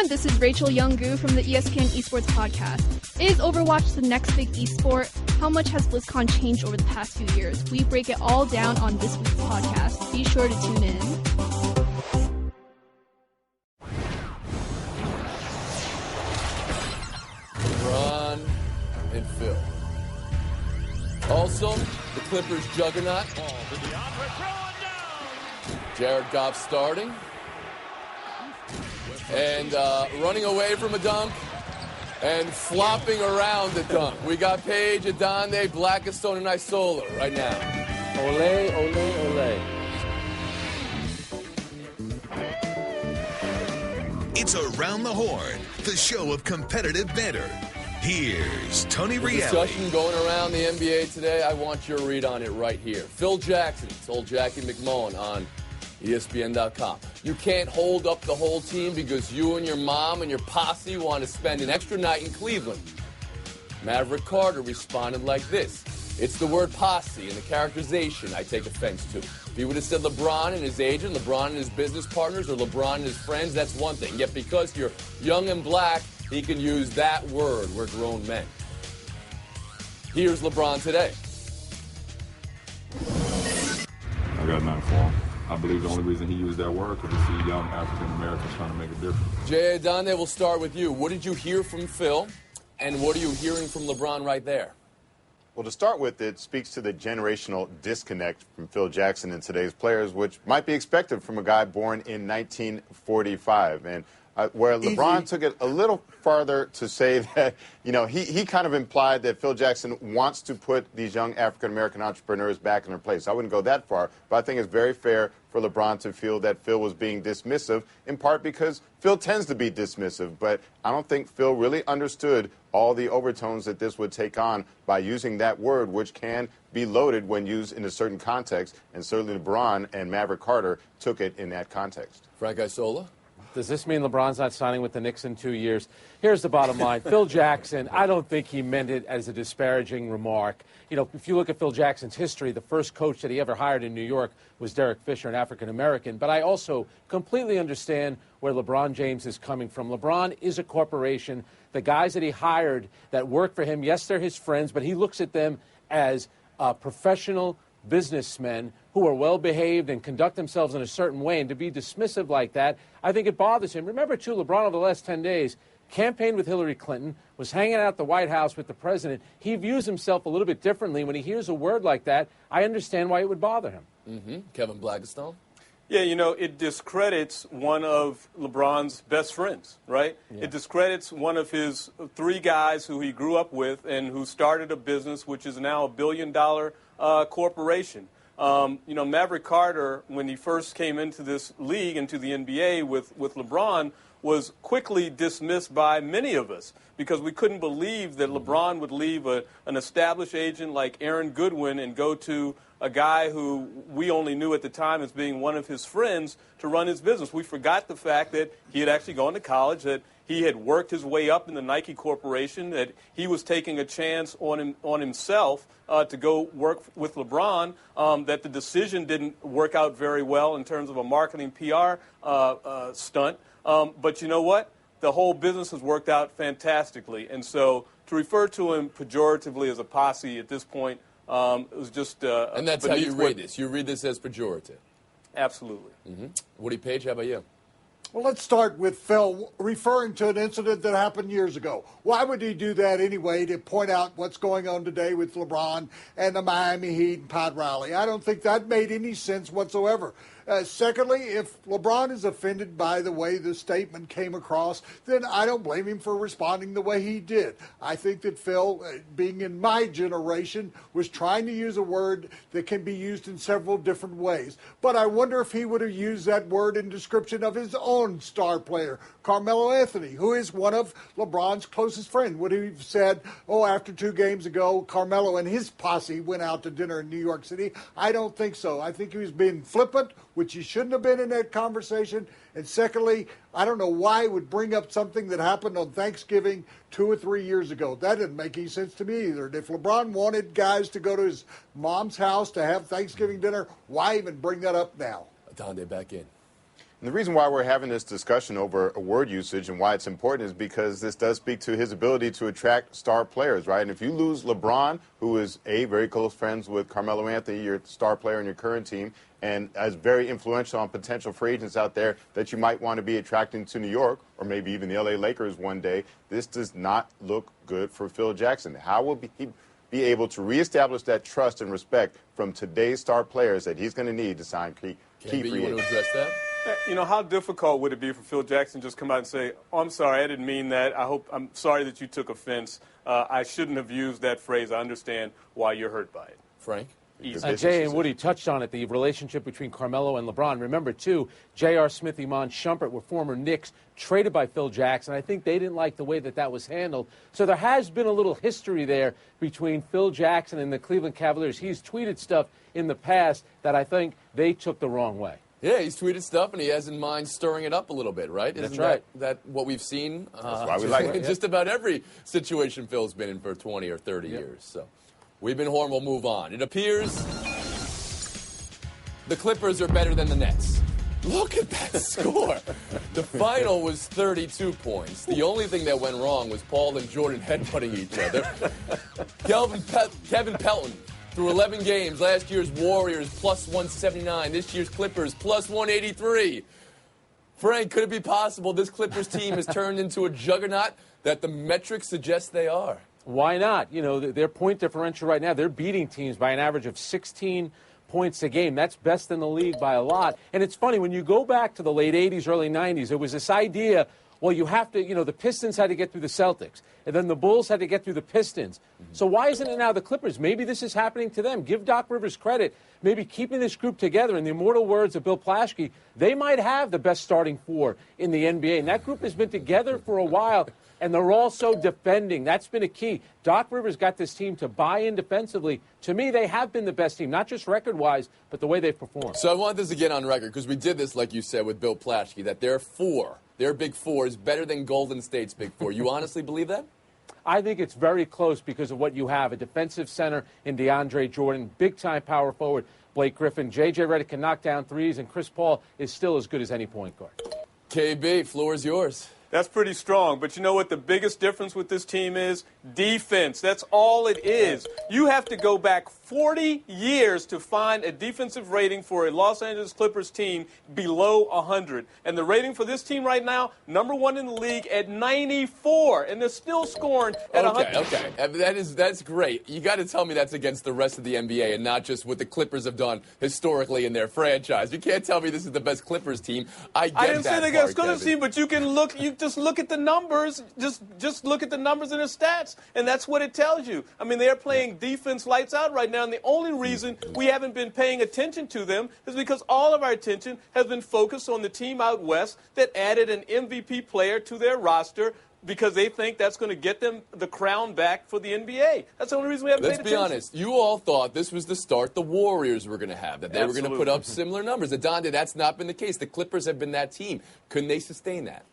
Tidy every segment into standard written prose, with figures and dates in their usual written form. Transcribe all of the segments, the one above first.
everyone, this is Rachel Younggu from the ESPN Esports Podcast. Is Overwatch the next big esport? How much has BlizzCon changed over the past few years? We break it all down on this week's podcast. Be sure to tune in. LeBron and Phil. Also, the Clippers juggernaut. Jared Goff starting. And running away from a dunk and flopping around the dunk. We got Paige, Adande, Blackistone, and Isola right now. Ole, ole, ole. It's Around the Horn, the show of competitive banter. Here's Tony Reale. Discussion going around the NBA today. I want your read on it right here. Phil Jackson told Jackie McMullen on ESPN.com. You can't hold up the whole team because you and your mom and your posse want to spend an extra night in Cleveland. Maverick Carter responded like this. It's the word posse and the characterization I take offense to. If he would have said LeBron and his agent, LeBron and his business partners, or LeBron and his friends, that's one thing. Yet because you're young and black, he can use that word. We're grown men. Here's LeBron today. I got nothing for him. I believe the only reason he used that word was to see young African Americans trying to make a difference. Jay Adande, we'll start with you. What did you hear from Phil, and what are you hearing from LeBron right there? Well, to start with, it speaks to the generational disconnect from Phil Jackson and today's players, which might be expected from a guy born in 1945. And where LeBron took it a little farther to say that, you know, he kind of implied that Phil Jackson wants to put these young African-American entrepreneurs back in their place. I wouldn't go that far, but I think it's very fair for LeBron to feel that Phil was being dismissive, in part because Phil tends to be dismissive. But I don't think Phil really understood all the overtones that this would take on by using that word, which can be loaded when used in a certain context. And certainly LeBron and Maverick Carter took it in that context. Frank Isola? Does this mean LeBron's not signing with the Knicks in 2 years? Here's the bottom line. Phil Jackson, I don't think he meant it as a disparaging remark. You know, if you look at Phil Jackson's history, the first coach that he ever hired in New York was Derek Fisher, an African-American. But I also completely understand where LeBron James is coming from. LeBron is a corporation. The guys that he hired that work for him, yes, they're his friends, but he looks at them as professional businessmen who are well-behaved and conduct themselves in a certain way, and to be dismissive like that, I think it bothers him. Remember, too, LeBron over the last 10 days campaigned with Hillary Clinton, was hanging out at the White House with the president. He views himself a little bit differently. When he hears a word like that, I understand why it would bother him. Mm-hmm. Kevin Blackistone? Yeah, you know, it discredits one of LeBron's best friends, right? Yeah. It discredits one of his three guys who he grew up with and who started a business which is now $1 billion corporation. You know, Maverick Carter, when he first came into this league, into the NBA with LeBron, was quickly dismissed by many of us because we couldn't believe that LeBron would leave an established agent like Aaron Goodwin and go to a guy who we only knew at the time as being one of his friends to run his business. We forgot the fact that he had actually gone to college, that he had worked his way up in the Nike Corporation, that he was taking a chance on himself to go work with LeBron, that the decision didn't work out very well in terms of a marketing PR stunt. But you know what? The whole business has worked out fantastically. And so to refer to him pejoratively as a posse at this point, it was just and that's how you read this. You read this as pejorative. Absolutely. Mm-hmm. Woody Page, how about you? Well, let's start with Phil referring to an incident that happened years ago. Why would he do that anyway, to point out what's going on today with LeBron and the Miami Heat and Pat Riley? I don't think that made any sense whatsoever. Secondly, if LeBron is offended by the way the statement came across, then I don't blame him for responding the way he did. I think that Phil, being in my generation, was trying to use a word that can be used in several different ways. But I wonder if he would have used that word in description of his own star player, Carmelo Anthony, who is one of LeBron's closest friends. Would he have said, oh, after 2 games ago, Carmelo and his posse went out to dinner in New York City? I don't think so. I think he was being flippant, which he shouldn't have been in that conversation. And secondly, I don't know why he would bring up something that happened on Thanksgiving 2 or 3 years ago. That didn't make any sense to me either. And if LeBron wanted guys to go to his mom's house to have Thanksgiving dinner, why even bring that up now? Adande back in. And the reason why we're having this discussion over word usage and why it's important is because this does speak to his ability to attract star players, right? And if you lose LeBron, who is very close friends with Carmelo Anthony, your star player on your current team, and is very influential on potential free agents out there that you might want to be attracting to New York or maybe even the LA Lakers one day, this does not look good for Phil Jackson. How will he be able to reestablish that trust and respect from today's star players that he's going to need to sign key free agents? You want to address that? You know, how difficult would it be for Phil Jackson to just come out and say, "Oh, I'm sorry, I didn't mean that. I'm sorry that you took offense. I shouldn't have used that phrase. I understand why you're hurt by it." Frank? Jay and Woody touched on it, the relationship between Carmelo and LeBron. Remember, too, J.R. Smith, Iman Shumpert were former Knicks traded by Phil Jackson. I think they didn't like the way that was handled. So there has been a little history there between Phil Jackson and the Cleveland Cavaliers. He's tweeted stuff in the past that I think they took the wrong way. Yeah, he's tweeted stuff, and he has in mind stirring it up a little bit, right? That's right. That what we've seen? That's why we like it. Just about every situation Phil's been in for 20 or 30 years. So we've been Horn. We'll move on. It appears the Clippers are better than the Nets. Look at that score. The final was 32 points. The only thing that went wrong was Paul and Jordan headbutting each other. Kevin Pelton, through 11 games, last year's Warriors plus 179, this year's Clippers plus 183. Frank, could it be possible this Clippers team has turned into a juggernaut that the metrics suggest they are? Why not? You know, their point differential right now, they're beating teams by an average of 16 points a game. That's best in the league by a lot. And it's funny, when you go back to the late 80s, early 90s, there was this idea, well, you have to, the Pistons had to get through the Celtics, and then the Bulls had to get through the Pistons. So why isn't it now the Clippers? Maybe this is happening to them. Give Doc Rivers credit. Maybe keeping this group together, in the immortal words of Bill Plaschke, they might have the best starting four in the NBA. And that group has been together for a while, and they're also defending. That's been a key. Doc Rivers got this team to buy in defensively. To me, they have been the best team, not just record-wise, but the way they've performed. So I want this to get on record, because we did this, like you said, with Bill Plaschke, that their big four is better than Golden State's big four. You honestly believe that? I think it's very close because of what you have. A defensive center in DeAndre Jordan, big-time power forward Blake Griffin. J.J. Redick can knock down threes, and Chris Paul is still as good as any point guard. KB, floor is yours. That's pretty strong. But you know what the biggest difference with this team is? Defense. That's all it is. You have to go back 40 years to find a defensive rating for a Los Angeles Clippers team below 100. And the rating for this team right now, number one in the league at 94. And they're still scoring at 100. Okay. That's great. You got to tell me that's against the rest of the NBA and not just what the Clippers have done historically in their franchise. You can't tell me this is the best Clippers team. I didn't say they're the Clippers team, but you can look. You just look at the numbers. Just look at the numbers and the stats, and that's what it tells you. I mean, they're playing defense lights out right now, and the only reason we haven't been paying attention to them is because all of our attention has been focused on the team out west that added an MVP player to their roster because they think that's going to get them the crown back for the NBA. That's the only reason we haven't paid attention. Let's be honest. You all thought this was the start the Warriors were going to have, that they were going to put up similar numbers. Adonde, that's not been the case. The Clippers have been that team. Couldn't they sustain that?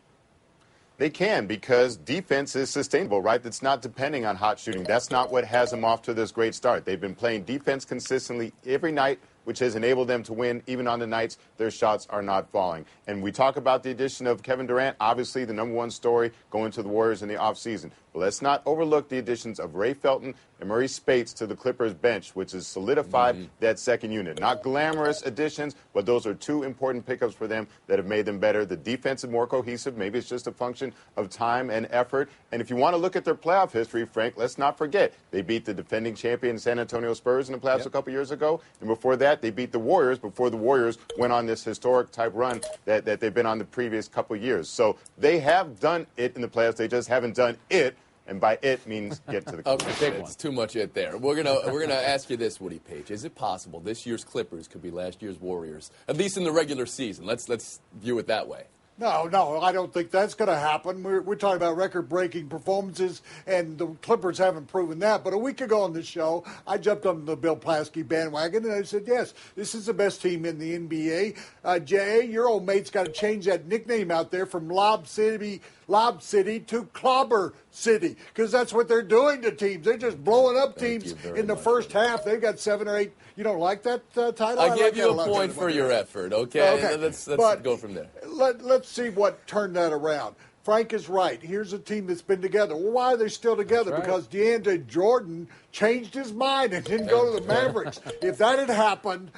They can, because defense is sustainable, right? It's not depending on hot shooting. That's not what has them off to this great start. They've been playing defense consistently every night, which has enabled them to win even on the nights their shots are not falling. And we talk about the addition of Kevin Durant, obviously the number one story going to the Warriors in the offseason. But let's not overlook the additions of Ray Felton and Murray Spates to the Clippers bench, which has solidified that second unit. Not glamorous additions, but those are two important pickups for them that have made them better. The defense is more cohesive. Maybe it's just a function of time and effort. And if you want to look at their playoff history, Frank, let's not forget they beat the defending champion San Antonio Spurs in the playoffs a couple years ago. And before that, they beat the Warriors before the Warriors went on this historic type run that they've been on the previous couple years. So they have done it in the playoffs. They just haven't done it. And by it means get to the Clippers. Okay, it's too much it there. We're gonna ask you this, Woody Page. Is it possible this year's Clippers could be last year's Warriors, at least in the regular season? Let's view it that way. No, I don't think that's going to happen. We're talking about record-breaking performances, and the Clippers haven't proven that. But a week ago on this show, I jumped on the Bill Plaschke bandwagon, and I said, yes, this is the best team in the NBA. Jay, your old mate's got to change that nickname out there from Lob City to Clobber City, because that's what they're doing to teams. They're just blowing up teams in the first half. They've got 7 or 8. You don't like that title? I give you a point for your effort, okay? Let's go from there. Let's see what turned that around. Frank is right. Here's a team that's been together. Well, why are they still together? That's right. Because DeAndre Jordan changed his mind and didn't go to the Mavericks. If that had happened,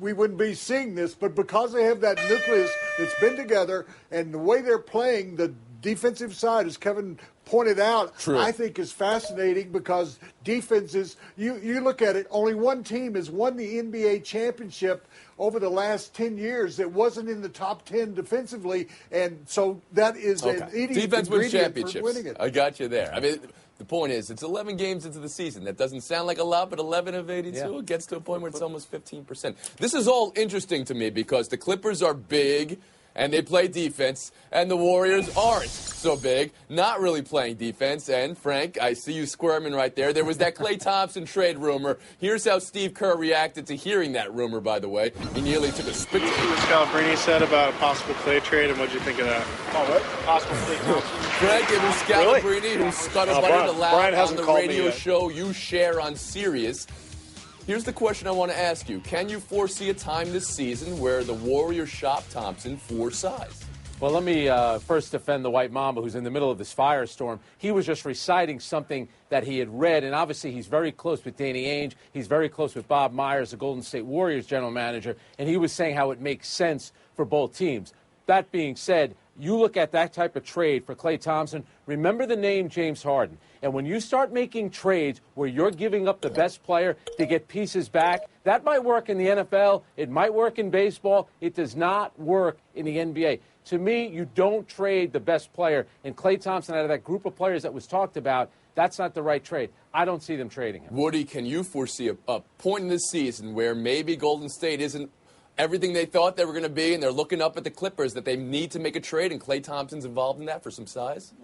we wouldn't be seeing this. But because they have that nucleus that's been together and the way they're playing, the defensive side, as Kevin pointed out, I think is fascinating because defenses, you look at it, only one team has won the NBA championship over the last 10 years that wasn't in the top 10 defensively, and so that is an idiot defense wins ingredient for championships. winning it. I got you there. I mean, the point is, it's 11 games into the season. That doesn't sound like a lot, but 11 of 82 gets to a point where it's almost 15%. This is all interesting to me because the Clippers are big, and they play defense, and the Warriors aren't so big, not really playing defense. And, Frank, I see you squirming right there. There was that Klay Thompson trade rumor. Here's how Steve Kerr reacted to hearing that rumor, by the way. He nearly took a spit. What Scalabrine said about a possible Klay trade, and what did you think of that? Oh, what? Possible Klay Thompson? Frank, it was Scalabrine who scuttlebutt aloud on the radio show you share on Sirius. Here's the question I want to ask you. Can you foresee a time this season where the Warriors shop Thompson for size? Well, let me first defend the White Mamba, who's in the middle of this firestorm. He was just reciting something that he had read, and obviously he's very close with Danny Ainge. He's very close with Bob Myers, the Golden State Warriors general manager, and he was saying how it makes sense for both teams. That being said, you look at that type of trade for Klay Thompson, remember the name James Harden. And when you start making trades where you're giving up the best player to get pieces back, that might work in the NFL. It might work in baseball. It does not work in the NBA. To me, you don't trade the best player. And Klay Thompson, out of that group of players that was talked about, that's not the right trade. I don't see them trading him. Woody, can you foresee a point in this season where maybe Golden State isn't everything they thought they were going to be, and they're looking up at the Clippers that they need to make a trade, and Klay Thompson's involved in that for some size?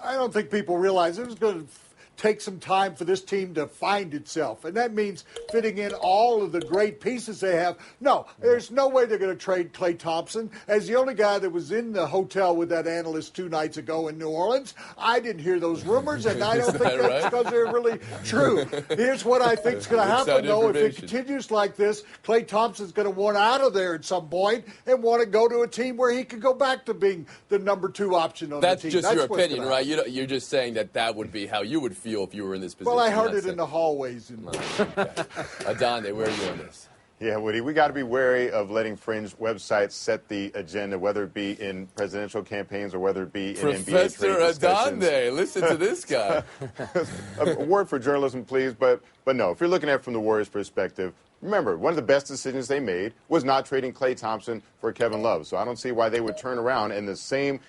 I don't think people realize it was going to take some time for this team to find itself, and that means fitting in all of the great pieces they have. No, there's no way they're going to trade Klay Thompson. As the only guy that was in the hotel with that analyst 2 nights ago in New Orleans, I didn't hear those rumors, and I don't think that's because they're really true. Here's what I think is going to happen, though. If it continues like this, Klay Thompson's going to want out of there at some point and want to go to a team where he could go back to being the number 2 option on the team. That's just your opinion, right? You're just saying that would be how you would feel if you were in this position. Well, I heard it in the hallways. Adonde, where are you on this? Yeah, Woody, we got to be wary of letting fringe websites set the agenda, whether it be in presidential campaigns or whether it be in NBA trade discussions. Professor Adonde, listen to this guy. A word for journalism, please, but no, if you're looking at it from the Warriors' perspective, remember, one of the best decisions they made was not trading Klay Thompson for Kevin Love. So I don't see why they would turn around and the same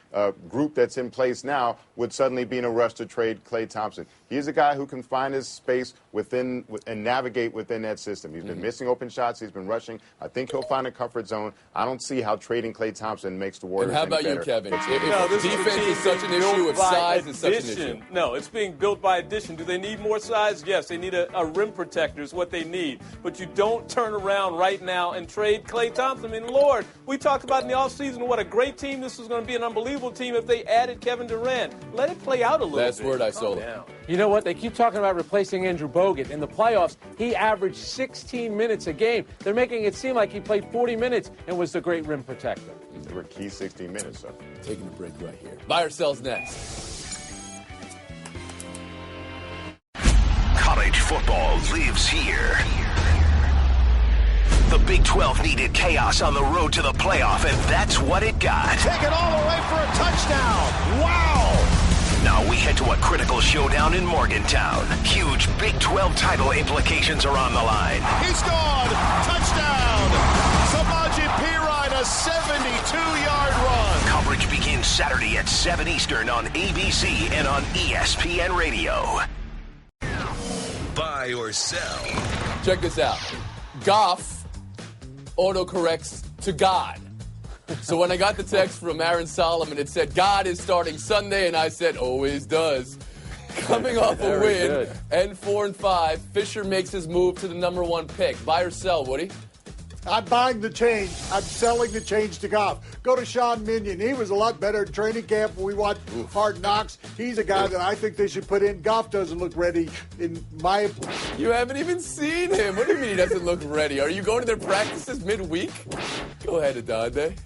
group that's in place now would suddenly be in a rush to trade Klay Thompson. He's a guy who can find his space within and navigate within that system. He's been missing open shots. He's been rushing. I think he'll find a comfort zone. I don't see how trading Klay Thompson makes the Warriors any better. And how about you, Kevin? If defense is such an issue, if size is such an issue. No, it's being built by addition. Do they need more size? Yes, they need a rim protector is what they need. But you don't turn around right now and trade Klay Thompson. I mean, Lord, we talked about in the offseason what a great team this was going to be, an unbelievable team if they added Kevin Durant. Let it play out a little bit. Last word I sold it. You know what? They keep talking about replacing Andrew Bogut. In the playoffs, he averaged 16 minutes a game. They're making it seem like he played 40 minutes and was the great rim protector. They were key 16 minutes, so. Taking a break right here. Buy or sells next. College football lives here. The Big 12 needed chaos on the road to the playoff, and that's what it got. Take it all the way for a touchdown. Wow! Now we head to a critical showdown in Morgantown. Huge Big 12 title implications are on the line. He's gone. Touchdown. Samaje Perine, a 72-yard run. Coverage begins Saturday at 7 Eastern on ABC and on ESPN Radio. Buy or sell. Check this out. Goff autocorrects to God. So when I got the text from Aaron Solomon, it said, God is starting Sunday, and I said, always does. Coming off a win, and 4-5, Fisher makes his move to the number 1 pick. Buy or sell, Woody? I'm buying the change. I'm selling the change to Goff. Go to Sean Minion. He was a lot better in training camp when we watched Hard Knocks. He's a guy that I think they should put in. Goff doesn't look ready, in my opinion. You haven't even seen him. What do you mean he doesn't look ready? Are you going to their practices midweek? Go ahead, Adande.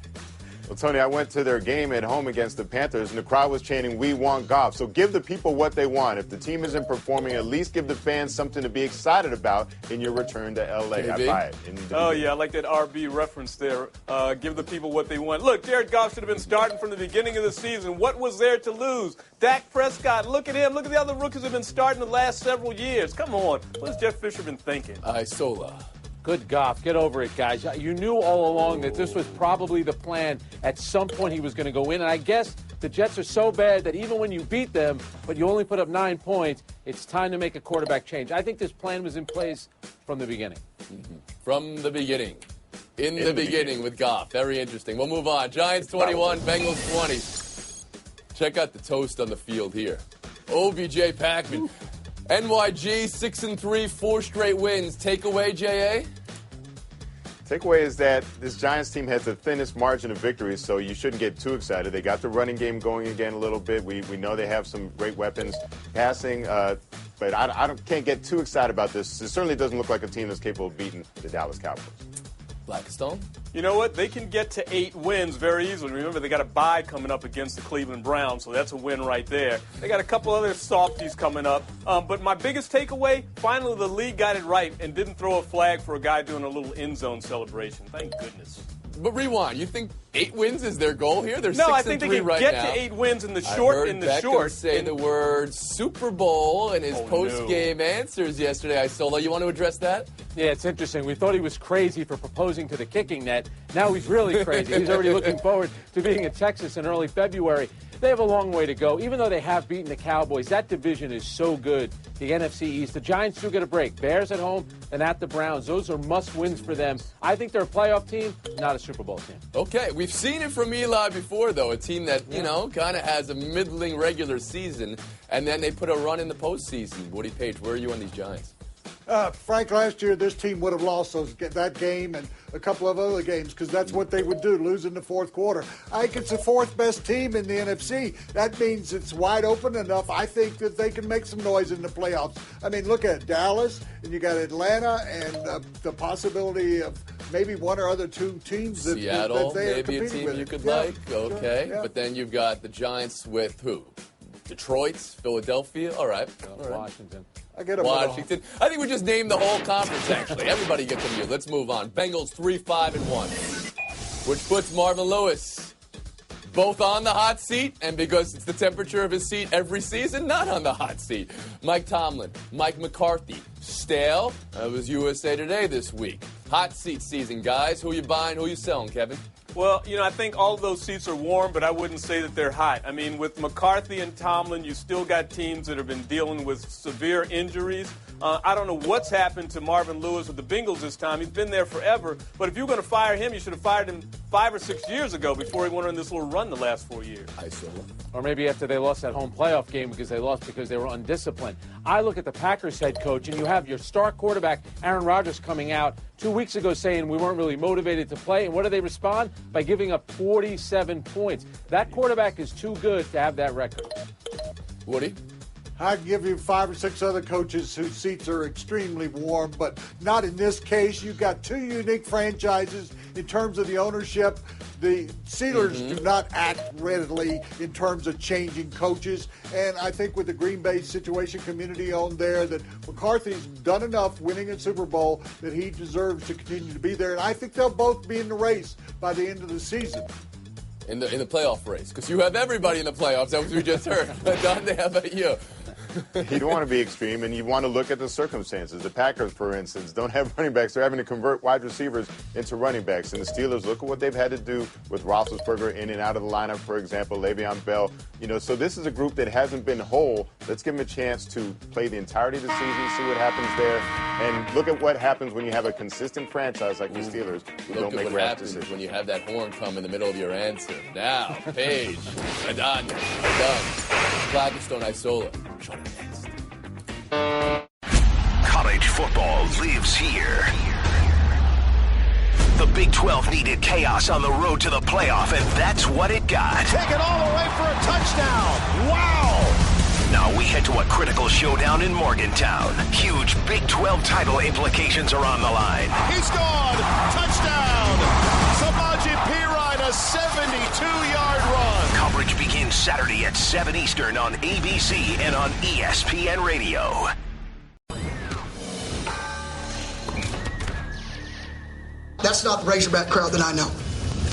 Well, Tony, I went to their game at home against the Panthers, and the crowd was chanting, "We want Goff." So give the people what they want. If the team isn't performing, at least give the fans something to be excited about in your return to L.A. I buy it. Yeah, I like that RB reference there. Give the people what they want. Look, Jared Goff should have been starting from the beginning of the season. What was there to lose? Dak Prescott, look at him. Look at the other rookies who have been starting the last several years. Come on. What's Jeff Fisher been thinking? Isola. Good Goff. Get over it, guys. You knew all along that this was probably the plan. At some point he was going to go in. And I guess the Jets are so bad that even when you beat them, but you only put up 9 points, it's time to make a quarterback change. I think this plan was in place from the beginning. Mm-hmm. From the beginning. In the beginning with Goff. Very interesting. We'll move on. Giants 21, Bengals 20. Check out the toast on the field here. OBJ Packman. NYG 6-3, 4 straight wins. Takeaway, J.A.? Takeaway is that this Giants team has the thinnest margin of victory, so you shouldn't get too excited. They got the running game going again a little bit. We know they have some great weapons passing, but I can't get too excited about this. It certainly doesn't look like a team that's capable of beating the Dallas Cowboys. Blackstone? You know what? They can get to 8 wins very easily. Remember, they got a bye coming up against the Cleveland Browns, so that's a win right there. They got a couple other softies coming up. But my biggest takeaway, finally the league got it right and didn't throw a flag for a guy doing a little end zone celebration. Thank goodness. But rewind. You think 8 wins is their goal here? They're 6-3 I think they can get to 8 wins in the short. I heard Beckham say the word Super Bowl in his post-game answers yesterday. Isola, you want to address that? Yeah, it's interesting. We thought he was crazy for proposing to the kicking net. Now he's really crazy. He's already looking forward to being in Texas in early February. They have a long way to go. Even though they have beaten the Cowboys, that division is so good. The NFC East. The Giants do get a break. Bears at home and at the Browns. Those are must-wins for them. I think they're a playoff team, not a Super Bowl team. Okay, we've seen it from Eli before, though. A team that, kind of has a middling regular season, and then they put a run in the postseason. Woody Page, where are you on these Giants? Frank, last year this team would have lost that game and a couple of other games because that's what they would do, lose in the fourth quarter. I think it's the 4th best team in the NFC. That means it's wide open enough. I think that they can make some noise in the playoffs. I mean, look at Dallas, and you got Atlanta, and the possibility of maybe one or other 2 teams that Seattle, that they maybe a team you could like. Okay, sure, but then you've got the Giants with who? Detroit, Philadelphia. All right. Washington. I get them Washington. I think we just named the whole conference, actually. Everybody gets a view. Let's move on. Bengals 3-5-1, which puts Marvin Lewis both on the hot seat, and because it's the temperature of his seat every season, not on the hot seat. Mike Tomlin, Mike McCarthy, stale. That was USA Today this week. Hot seat season, guys. Who you buying? Who you selling, Kevin? Well, I think all of those seats are warm, but I wouldn't say that they're hot. I mean, with McCarthy and Tomlin, you still got teams that have been dealing with severe injuries. I don't know what's happened to Marvin Lewis with the Bengals this time. He's been there forever. But if you're going to fire him, you should have fired him 5 or 6 years ago before he went on this little run the last 4 years. Or maybe after they lost that home playoff game because they lost because they were undisciplined. I look at the Packers head coach, and you have your star quarterback, Aaron Rodgers, coming out 2 weeks ago saying we weren't really motivated to play. And what do they respond? By giving up 47 points. That quarterback is too good to have that record. Woody? I'd give you 5 or 6 other coaches whose seats are extremely warm, but not in this case. You've got 2 unique franchises in terms of the ownership. The Steelers do not act readily in terms of changing coaches, and I think with the Green Bay situation, community owned there, that McCarthy's done enough winning a Super Bowl that he deserves to continue to be there, and I think they'll both be in the race by the end of the season. In the playoff race, because you have everybody in the playoffs, as we just heard. Dante, how about you? You don't want to be extreme, and you want to look at the circumstances. The Packers, for instance, don't have running backs. They're having to convert wide receivers into running backs. And the Steelers, look at what they've had to do with Roethlisberger in and out of the lineup, for example, Le'Veon Bell. So this is a group that hasn't been whole. Let's give them a chance to play the entirety of the season, see what happens there. And look at what happens when you have a consistent franchise like the Steelers who don't make rash decisions. When you have that horn come in the middle of your answer. Now, Paige, Adanya, done. Blackstone, Isola. College football lives here. The Big 12 needed chaos on the road to the playoff, and that's what it got. Take it all the way for a touchdown. Wow! Now we head to a critical showdown in Morgantown. Huge Big 12 title implications are on the line. He's gone. Touchdown. Samaje Perine, a 72-yard run. Coverage begins Saturday at 7 Eastern on ABC and on ESPN Radio. That's not the Razorback crowd that I know.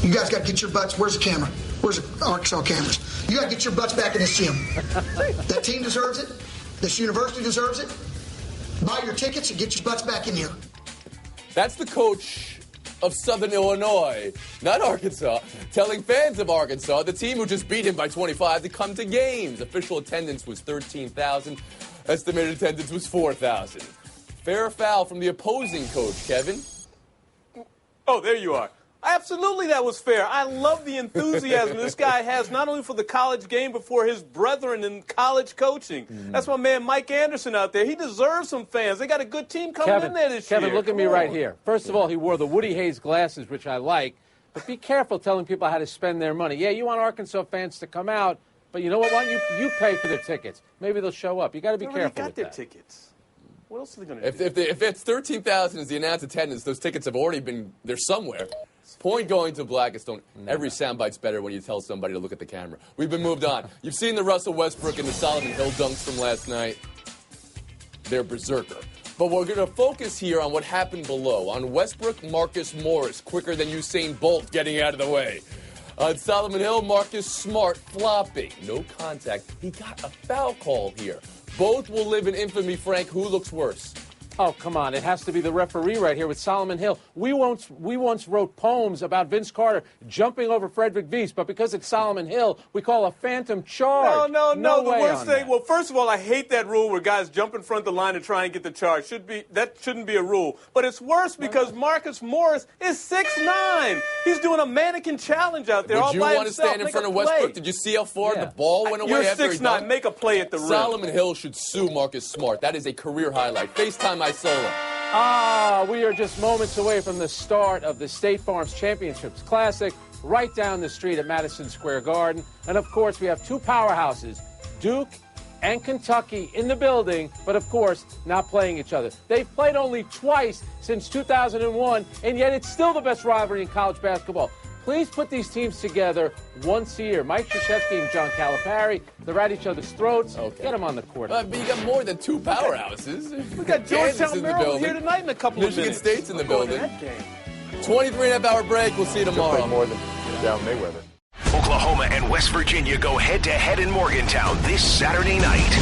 You guys got to get your butts. Where's the camera? Where's the Arkansas cameras? You got to get your butts back in this gym. That team deserves it. This university deserves it. Buy your tickets and get your butts back in here. That's the coach of Southern Illinois, not Arkansas, telling fans of Arkansas, the team who just beat him by 25, to come to games. Official attendance was 13,000. Estimated attendance was 4,000. Fair or foul from the opposing coach, Kevin? Oh, there you are. Absolutely, that was fair. I love the enthusiasm this guy has, not only for the college game, but for his brethren in college coaching. That's my man Mike Anderson out there. He deserves some fans. They got a good team coming in there this year. Kevin, look at me right here. First of all, he wore the Woody Hayes glasses, which I like. But be careful telling people how to spend their money. Yeah, you want Arkansas fans to come out, but you know what? Why don't you pay for their tickets? Maybe they'll show up. You got to be careful with that. They got their tickets. What else are they going to do? If it's 13,000 is the announced attendance, those tickets have already been there somewhere. Point going to Blackstone. Every soundbite's better when you tell somebody to look at the camera. We've been moved on. You've seen the Russell Westbrook and the Solomon Hill dunks from last night. They're berserker. But we're going to focus here on what happened below. On Westbrook, Marcus Morris, quicker than Usain Bolt getting out of the way. On Solomon Hill, Marcus Smart flopping. No contact. He got a foul call here. Both will live in infamy, Frank. Who looks worse? Oh, come on. It has to be the referee right here with Solomon Hill. We once wrote poems about Vince Carter jumping over Frederick Weiss, but because it's Solomon Hill, we call a phantom charge. No. The worst thing, that. well, first of all, I hate that rule where guys jump in front of the line and try and get the charge. That shouldn't be a rule. But it's worse because Marcus Morris is 6'9". He's doing a mannequin challenge out there all by himself. Would you want to stand in front of Westbrook? Did you see how far the ball went away after he dunked? You're 6'9". Make a play at the rim. Solomon Hill should sue Marcus Smart. That is a career highlight. FaceTime Isola. We are just moments away from the start of the State Farm's Championships Classic, right down the street at Madison Square Garden. And, of course, we have two powerhouses, Duke and Kentucky, in the building, but, of course, not playing each other. They've played only twice since 2001, and yet it's still the best rivalry in college basketball. Please put these teams together once a year. Mike Krzyzewski and John Calipari, they're at each other's throats. Okay. Get them on the court. But you got more than two powerhouses. We got Georgetown, Maryland here tonight in a couple of minutes. Michigan State's in the building. 23.5-hour break. We'll see you tomorrow. More than down Mayweather. Oklahoma and West Virginia go head-to-head in Morgantown this Saturday night.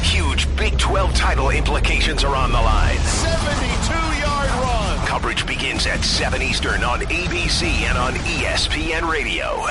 Huge Big 12 title implications are on the line. 72-yard run. Coverage begins at 7 Eastern on ABC and on ESPN Radio.